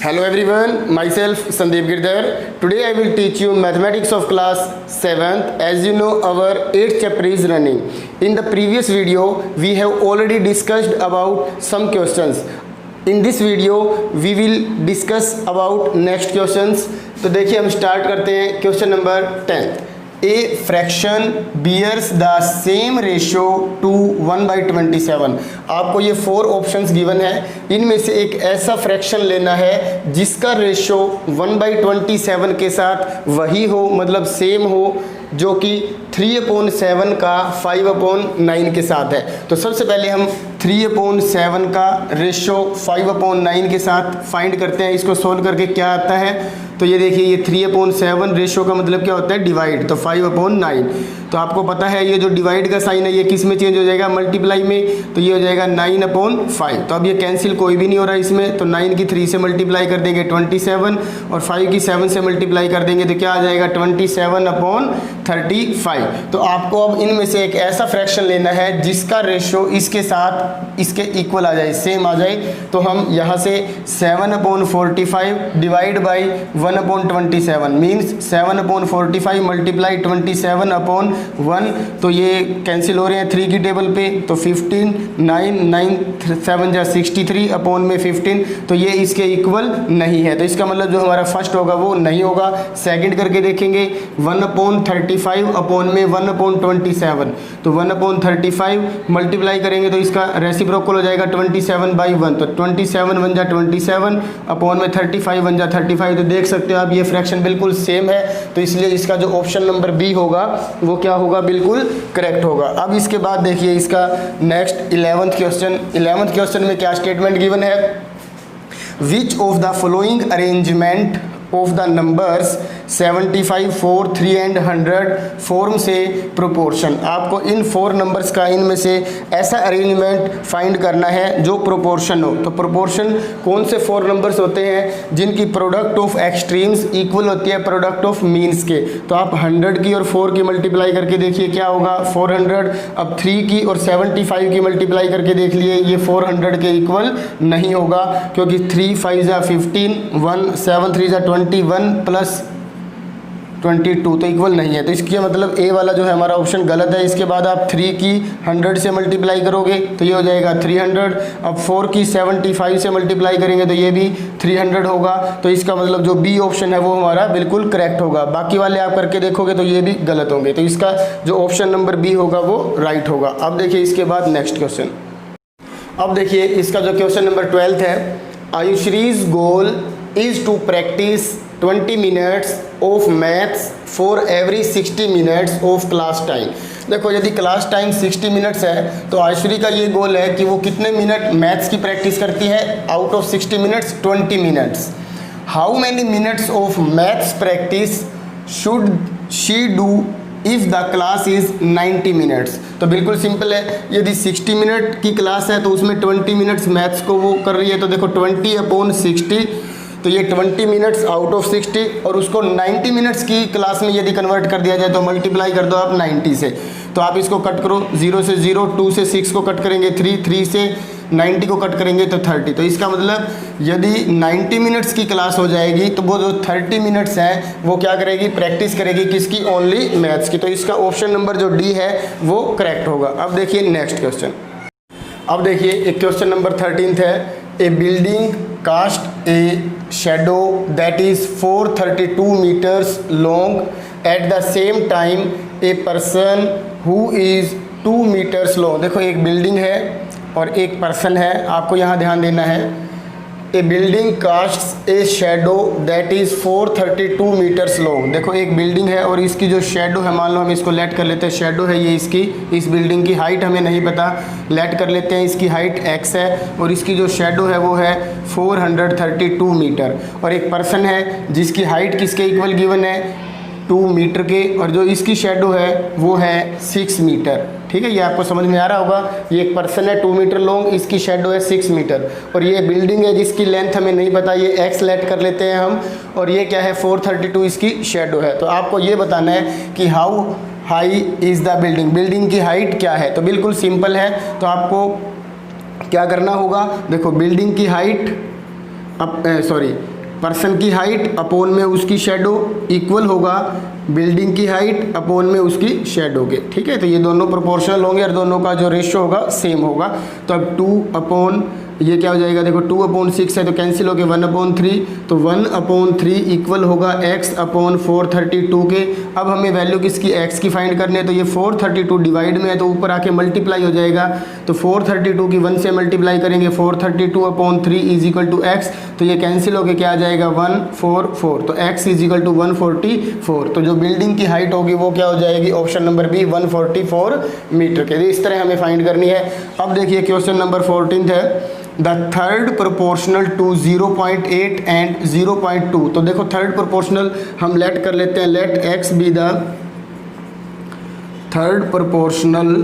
Hello everyone, myself Sandeep Girdhar. Today I will teach you mathematics of class 7th. As you know, our 8th chapter is running. In the previous video, we have already discussed about some questions. In this video, we will discuss about next questions. तो देखिए हम start करते हैं question number 10. A fraction bears the same ratio to 1/27. आपको ये 4 options given है, इनमें से एक ऐसा फ्रैक्शन लेना है जिसका रेशो 1/27 के साथ वही हो, मतलब सेम हो, जो कि 3/7 का 5/9 के साथ है. तो सबसे पहले हम 3/7 का रेशो 5/9 के साथ फाइंड करते हैं. इसको सोल्व करके क्या आता है, तो ये देखिए, ये 3/7 रेशो का मतलब क्या होता है, डिवाइड. तो 5/9. तो आपको पता है ये जो डिवाइड का साइन है ये किस में चेंज हो जाएगा, मल्टीप्लाई में. तो ये हो जाएगा 9/5. तो अब ये कैंसिल कोई भी नहीं हो रहा इसमें. तो 9 की 3 से मल्टीप्लाई कर देंगे 27, और 5 की 7 से मल्टीप्लाई कर देंगे तो क्या आ जाएगा 27/35. तो आपको अब इनमें से एक ऐसा फ्रैक्शन लेना है जिसका रेशो इसके साथ इसके इक्वल आ जाए, सेम आ जाए. तो हम यहाँ से 7/45 डिवाइड बाई 1/27 मीन्स 7/45 मल्टीप्लाई 27/1. तो ये कैंसिल हो रहे हैं 3 की टेबल पे. तो 15, 9 7 जा 63 अपॉन में 15. तो ये इसके इक्वल नहीं है. तो इसका मतलब जो हमारा फर्स्ट होगा वो नहीं होगा. सेकंड करके देखेंगे, 1/35 अपॉन में 1/27. तो 1/35 मल्टीप्लाई करेंगे तो इसका रेसिप्रोकल हो जाएगा 27/1. तो 27 1 जा 27 अपॉन में 35 1 जा 35. तो देख सकते हो आप ये फ्रैक्शन बिल्कुल सेम है. तो इसलिए इसका जो ऑप्शन नंबर बी होगा वो क्या होगा, बिल्कुल करेक्ट होगा. अब इसके बाद देखिए इसका next 11th question. 11th question में क्या स्टेटमेंट गिवन है, which of the following arrangement of the numbers 75, 4, 3 and 100 form से प्रोपोर्शन. आपको इन 4 नंबर्स का इनमें से ऐसा अरेंजमेंट फाइंड करना है जो प्रोपोर्शन हो. तो प्रोपोर्शन कौन से 4 नंबर्स होते हैं जिनकी प्रोडक्ट ऑफ एक्सट्रीम्स इक्वल होती है प्रोडक्ट ऑफ मीन्स के. तो आप 100 की और 4 की मल्टीप्लाई करके देखिए क्या होगा, 400. अब 3 की और 75 की मल्टीप्लाई करके देख लिए, ये 400 के इक्वल नहीं होगा, क्योंकि 3 5 जा 15, 1 7 3 जा 21 प्लस 22 तो इक्वल नहीं है. तो इसके मतलब ए वाला जो है हमारा ऑप्शन गलत है. इसके बाद आप 3 की 100 से मल्टीप्लाई करोगे तो ये हो जाएगा 300. अब 4 की 75 से मल्टीप्लाई करेंगे तो ये भी 300 होगा. तो इसका मतलब जो बी ऑप्शन है वो हमारा बिल्कुल करेक्ट होगा. बाकी वाले आप करके देखोगे तो ये भी गलत होंगे. तो इसका जो ऑप्शन नंबर बी होगा वो राइट होगा. अब देखिए इसके बाद नेक्स्ट क्वेश्चन. अब देखिए इसका जो क्वेश्चन नंबर 12 है, Ayushree's goal is to practice 20 minutes of maths for every 60 minutes of class time. देखो यदि क्लास टाइम 60 मिनट्स है तो आयुश्री का ये गोल है कि वो कितने मिनट मैथ्स की प्रैक्टिस करती है, out of 60 minutes 20 minutes. How many minutes of maths practice should she do if the class is 90 minutes. तो बिल्कुल सिंपल है, यदि 60 मिनट की क्लास है तो उसमें 20 मिनट्स मैथ्स को वो कर रही है. तो देखो 20/60, तो ये 20 मिनट्स आउट ऑफ 60, और उसको 90 मिनट्स की क्लास में यदि कन्वर्ट कर दिया जाए तो मल्टीप्लाई कर दो आप 90 से. तो आप इसको कट करो, 0 से 0, 2 से 6 को कट करेंगे 3, 3 से 90 को कट करेंगे तो 30. तो इसका मतलब यदि 90 मिनट्स की क्लास हो जाएगी तो वो जो 30 मिनट्स हैं वो क्या करेगी, प्रैक्टिस करेगी किसकी, ओनली मैथ्स की. तो इसका ऑप्शन नंबर जो डी है वो करेक्ट होगा. अब देखिए नेक्स्ट क्वेश्चन. अब देखिए एक क्वेश्चन नंबर 13 है, a building cast a shadow that is 432 metres long at the same time a person who is 2 metres long. देखो एक बिल्डिंग है और एक पर्सन है, आपको यहाँ ध्यान देना है. A building casts a shadow that is 432 metres long. देखो एक बिल्डिंग है और इसकी जो शेडो है, मान लो हम इसको लेट कर लेते हैं, शेडो है ये इसकी, इस बिल्डिंग की हाइट हमें नहीं पता, लेट कर लेते हैं इसकी हाइट x है और इसकी जो शेडो है वो है 432 मीटर. और एक पर्सन है जिसकी हाइट किसके इक्वल गिवन है, 2 मीटर के, और जो इसकी शेडो है वो है 6 मीटर. ठीक है, ये आपको समझ में आ रहा होगा. ये एक पर्सन है 2 मीटर लॉन्ग, इसकी शेडो है 6 मीटर, और ये बिल्डिंग है जिसकी लेंथ हमें नहीं पता, ये x लेट कर लेते हैं हम, और ये क्या है 432 इसकी शेडो है. तो आपको ये बताना है कि how high is the building, building की हाइट क्या है. तो बिल्कुल सिंपल है. तो आपको क्या करना होगा, देखो बिल्डिंग की हाइट पर्सन की हाइट अपॉन में उसकी शैडो इक्वल होगा बिल्डिंग की हाइट अपॉन में उसकी शैडो के, ठीक है। तो ये दोनों प्रोपोर्शनल होंगे और दोनों का जो रेशियो होगा सेम होगा। तो अब 2 अपॉन ये क्या हो जाएगा, देखो 2/6 है तो कैंसिल हो गया 1/3, तो 1/3 इक्वल होगा x अपॉन 432 के। अब हमें वैल्यू किसकी, x की फाइंड करनी है, तो ये 432 डिवाइड में है तो ऊपर आके मल्टीप्लाई हो जाएगा। तो 432 की 1 से मल्टीप्लाई करेंगे 432/3 इज इक्वल टू एक्स, तो ये कैंसिल होकर क्या आ जाएगा 144, तो x इज इक्वल टू 144। तो जो बिल्डिंग की हाइट होगी वो क्या हो जाएगी, ऑप्शन नंबर बी 144 मीटर के। इस तरह हमें फाइंड करनी है। अब देखिए क्वेश्चन नंबर 14 है, the third proportional to 0.8 and 0.2। तो देखो थर्ड प्रोपोर्शनल हम लेट कर लेते हैं, let x be the third proportional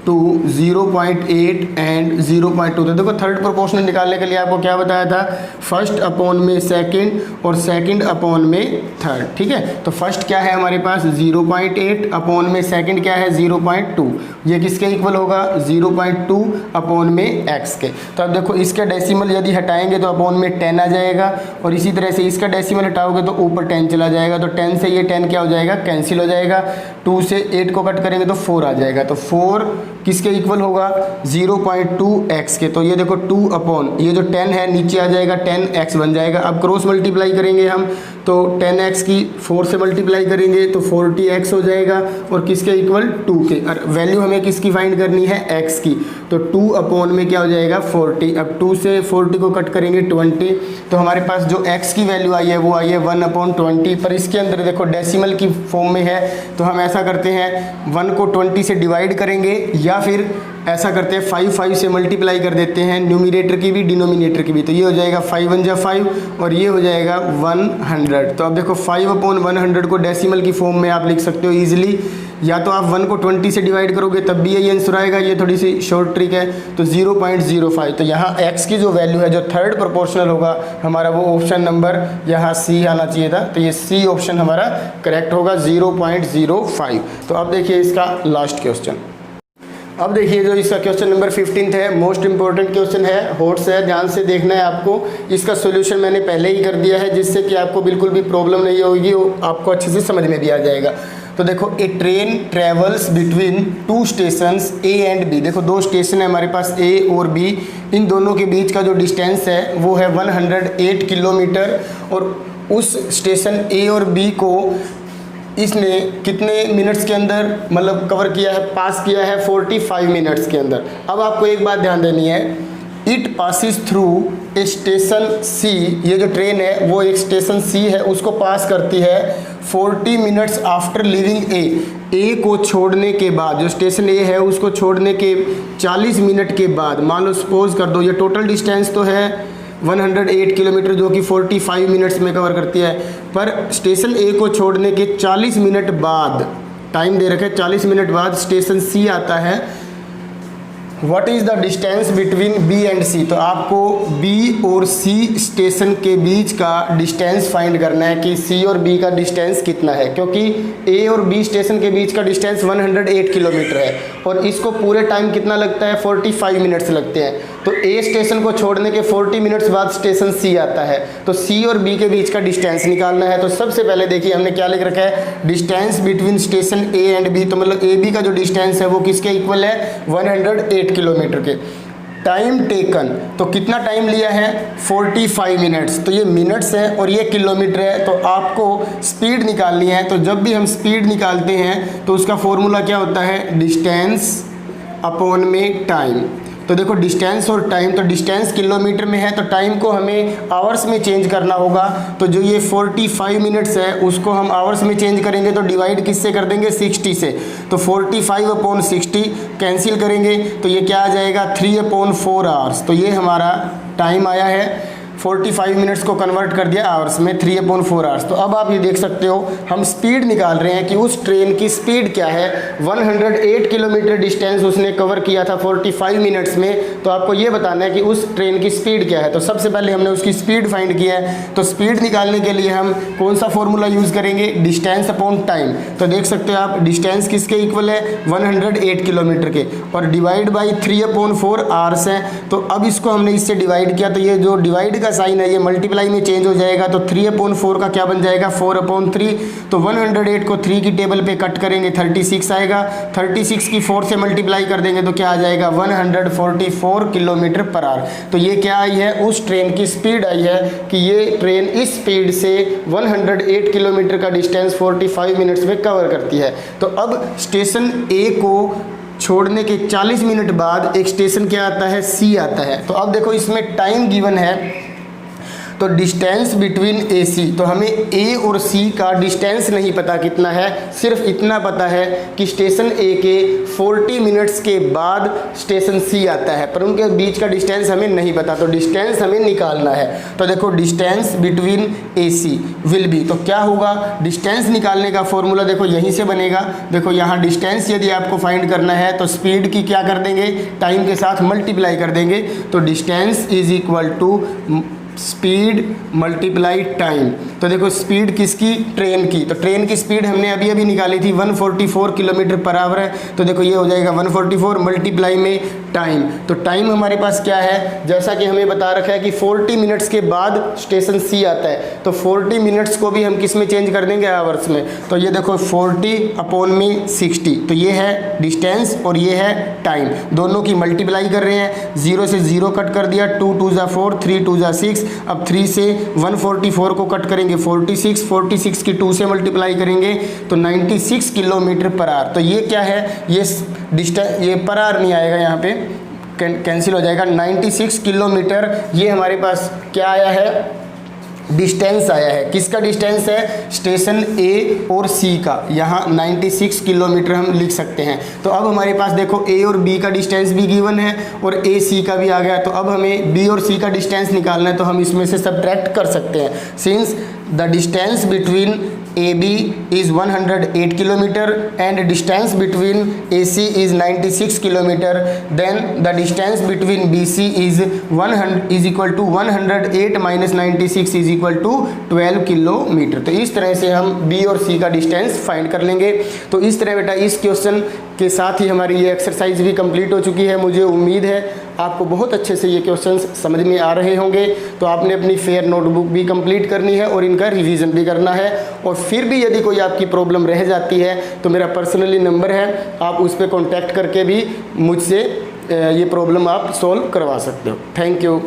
to 0.8 and 0.2। तो देखो थर्ड प्रोपोर्शनल निकालने के लिए आपको क्या बताया था, फर्स्ट अपॉन में सेकंड और सेकंड अपॉन में थर्ड, ठीक है। तो फर्स्ट क्या है हमारे पास 0.8 अपॉन में सेकंड क्या है 0.2, ये किसके इक्वल होगा 0.2 अपॉन में x के। तो अब देखो इसका डेसिमल यदि हटाएंगे तो अपॉन में 10 आ जाएगा, और इसी तरह से इसका डेसिमल हटाओगे तो ऊपर 10 चला जाएगा, तो 10 से ये 10 क्या हो जाएगा, कैंसिल हो जाएगा। 2 से 8 को कट करेंगे तो 4 आ जाएगा, तो 4 किसके इक्वल होगा 0.2x के। तो ये देखो 2 अपॉन ये जो 10 है नीचे आ जाएगा 10x बन जाएगा। अब क्रॉस मल्टीप्लाई करेंगे हम, तो 10x की 4 से मल्टीप्लाई करेंगे तो 40x हो जाएगा, और किसके इक्वल 2 के। और वैल्यू हमें किसकी फाइंड करनी है x की, तो 2 अपॉन में क्या हो जाएगा 40। अब 2 से 40 को कट करेंगे 20, तो हमारे पास जो x की वैल्यू आई है वो आई है 1/20। पर इसके अंदर देखो डेसिमल की फॉर्म में है, तो हम ऐसा करते हैं 1 को 20 से डिवाइड करेंगे, या फिर ऐसा करते हैं 5 से मल्टीप्लाई कर देते हैं, न्यूमिनेटर की भी डिनोमिनेटर की भी। तो ये हो जाएगा 5 1 जा 5 और ये हो जाएगा 100। तो अब देखो 5/100 को डेसिमल की फॉर्म में आप लिख सकते हो इजीली, या तो आप 1 को 20 से डिवाइड करोगे तब भी यही आंसर आएगा, ये थोड़ी सी शॉर्ट ट्रिक है। तो 0.05, तो यहाँ x की जो वैल्यू है जो थर्ड प्रोपोर्शनल होगा हमारा वो ऑप्शन नंबर यहाँ C आना चाहिए था, तो ये C ऑप्शन हमारा करेक्ट होगा 0.05। तो अब देखिए इसका लास्ट क्वेश्चन। अब देखिए जो इसका क्वेश्चन नंबर 15 है, मोस्ट इंपॉर्टेंट क्वेश्चन है, हॉट्स है, ध्यान से देखना है आपको। इसका सॉल्यूशन मैंने पहले ही कर दिया है, जिससे कि आपको बिल्कुल भी प्रॉब्लम नहीं होगी, आपको अच्छे से समझ में भी आ जाएगा। तो देखो a train travels between 2 stations A and B. देखो 2 स्टेशन है हमारे पास ए और बी, इन दोनों के बीच का जो डिस्टेंस है वो है 108 किलोमीटर, और उस स्टेशन ए और बी को इसने कितने मिनट्स के अंदर मतलब कवर किया है, पास किया है 45 मिनट्स के अंदर। अब आपको एक बात ध्यान देनी है, it passes through a station C, ये जो ट्रेन है वो एक स्टेशन सी है उसको पास करती है 40 मिनट्स आफ्टर लिविंग ए को छोड़ने के बाद, जो स्टेशन ए है उसको छोड़ने के 40 मिनट के बाद। मान लो सपोज कर दो ये टोटल डिस्टेंस तो है 108 किलोमीटर जो कि 45 मिनट्स में कवर करती है, पर स्टेशन ए को छोड़ने के 40 मिनट बाद, टाइम दे रखे 40 मिनट बाद स्टेशन सी आता है। What is the distance between B and C, तो आपको बी और सी स्टेशन के बीच का डिस्टेंस फाइंड करना है कि सी और बी का डिस्टेंस कितना है, क्योंकि ए और बी स्टेशन के बीच का डिस्टेंस 108 किलोमीटर है और इसको पूरे टाइम कितना लगता है 45 मिनट्स लगते हैं। तो ए स्टेशन को छोड़ने के 40 मिनट्स बाद स्टेशन सी आता है, तो सी और बी के बीच का डिस्टेंस निकालना है। तो सबसे पहले देखिए हमने क्या लिख रखा है, distance between station A and B, तो मतलब ए बी का जो डिस्टेंस है वो किसके इक्वल है 108 किलोमीटर के। टाइम टेकन, तो कितना टाइम लिया है 45 मिनट्स, तो ये मिनट्स है और ये किलोमीटर है, तो आपको स्पीड निकालनी है। तो जब भी हम स्पीड निकालते हैं तो उसका फॉर्मूला क्या होता है, डिस्टेंस अपॉन में टाइम। तो देखो डिस्टेंस और टाइम, तो डिस्टेंस किलोमीटर में है तो टाइम को हमें आवर्स में चेंज करना होगा। तो जो ये 45 मिनट्स है उसको हम आवर्स में चेंज करेंगे तो डिवाइड किससे कर देंगे 60 से, तो 45/60 कैंसिल करेंगे तो ये क्या आ जाएगा 3/4 आवर्स। तो ये हमारा टाइम आया है, 45 मिनट्स को कन्वर्ट कर दिया आवर्स में 3/4 आवर्स। तो अब आप ये देख सकते हो हम स्पीड निकाल रहे हैं कि उस ट्रेन की स्पीड क्या है। 108 किलोमीटर डिस्टेंस उसने कवर किया था 45 मिनट्स में, तो आपको ये बताना है कि उस ट्रेन की स्पीड क्या है। तो सबसे पहले हमने उसकी स्पीड फाइंड किया है, तो स्पीड निकालने के लिए हम कौन सा फॉर्मूला यूज़ करेंगे, डिस्टेंस अपॉन टाइम। तो देख सकते हो आप डिस्टेंस किसके इक्वल है 108 किलोमीटर के, और डिवाइड बाई 3/4 आवर्स हैं। तो अब इसको हमने इससे डिवाइड किया, तो ये जो डिवाइड का साइन है ये मल्टीप्लाई में चेंज हो जाएगा, तो 3/4 का क्या बन जाएगा 4/3। तो 108 को 3 की टेबल पे कट करेंगे 36 आएगा, 36 की 4 से मल्टीप्लाई कर देंगे तो क्या आ जाएगा 144 किलोमीटर पर आवर। तो ये क्या आई है, उस ट्रेन की स्पीड आई है कि ये ट्रेन इस स्पीड से 108 किलोमीटर का डिस्टेंस 45 मिनट्स में कवर करती है। तो अब स्टेशन ए को छोड़ने के 40 मिनट बाद एक स्टेशन क्या आता है, सी आता है। तो अब देखो इसमें टाइम गिवन है, तो डिस्टेंस बिटवीन ए सी, तो हमें ए और सी का डिस्टेंस नहीं पता कितना है, सिर्फ इतना पता है कि स्टेशन ए के 40 मिनट्स के बाद स्टेशन सी आता है, पर उनके बीच का डिस्टेंस हमें नहीं पता, तो डिस्टेंस हमें निकालना है। तो देखो distance between A C will be, तो क्या होगा, डिस्टेंस निकालने का फॉर्मूला देखो यहीं से बनेगा। देखो यहाँ डिस्टेंस यदि आपको फाइंड करना है तो स्पीड की क्या कर देंगे, टाइम के साथ मल्टीप्लाई कर देंगे, तो distance is equal to speed multiply time. तो देखो स्पीड किसकी, ट्रेन की, तो ट्रेन की स्पीड हमने अभी अभी निकाली थी 144 किलोमीटर पर आवर है, तो देखो ये हो जाएगा 144 मल्टीप्लाई में टाइम। तो टाइम हमारे पास क्या है, जैसा कि हमें बता रखा है कि 40 मिनट्स के बाद स्टेशन सी आता है, तो 40 मिनट्स को भी हम किस में चेंज कर देंगे, आवर्स में। तो ये देखो 40/60, तो ये है डिस्टेंस और ये है टाइम, दोनों की मल्टीप्लाई कर रहे हैं, 0 से 0 कट कर दिया, 2 2 ज़ा 4, 3 2 ज़ा 6, अब 3 से 144 को कट करेंगे 46, 46 की 2 से मल्टीप्लाई करेंगे तो 96 किलोमीटर पर आवर। तो ये क्या है, ये डिस्टेंस, ये पर आवर नहीं आएगा, यहाँ पे कैंसिल हो जाएगा, 96 किलोमीटर ये हमारे पास क्या आया है, डिस्टेंस आया है। किसका डिस्टेंस है, स्टेशन ए और सी का, यहाँ 96 किलोमीटर हम लिख सकते हैं। तो अब हमारे पास देखो ए और बी का डिस्टेंस भी गिवन है और ए सी का भी आ गया, तो अब हमें बी और सी का डिस्टेंस निकालना है, तो हम इसमें से सब्ट्रैक्ट कर सकते हैं। Since the distance between AB is 108 kilometer and distance between AC is 96 kilometer, then the distance between BC is equal to 108 minus 96 is equal to 12 kilometre. तो इस तरह से हम B और C का डिस्टेंस फाइंड कर लेंगे। तो इस तरह बेटा इस क्वेश्चन के साथ ही हमारी ये एक्सरसाइज भी कंप्लीट हो चुकी है। मुझे उम्मीद है आपको बहुत अच्छे से ये क्वेश्चंस समझ में आ रहे होंगे। तो आपने अपनी फेयर नोटबुक भी कंप्लीट करनी है और इनका रिवीजन भी करना है, और फिर भी यदि कोई आपकी प्रॉब्लम रह जाती है तो मेरा पर्सनली नंबर है, आप उस पर कॉन्टैक्ट करके भी मुझसे ये प्रॉब्लम आप सॉल्व करवा सकते हो। Thank you.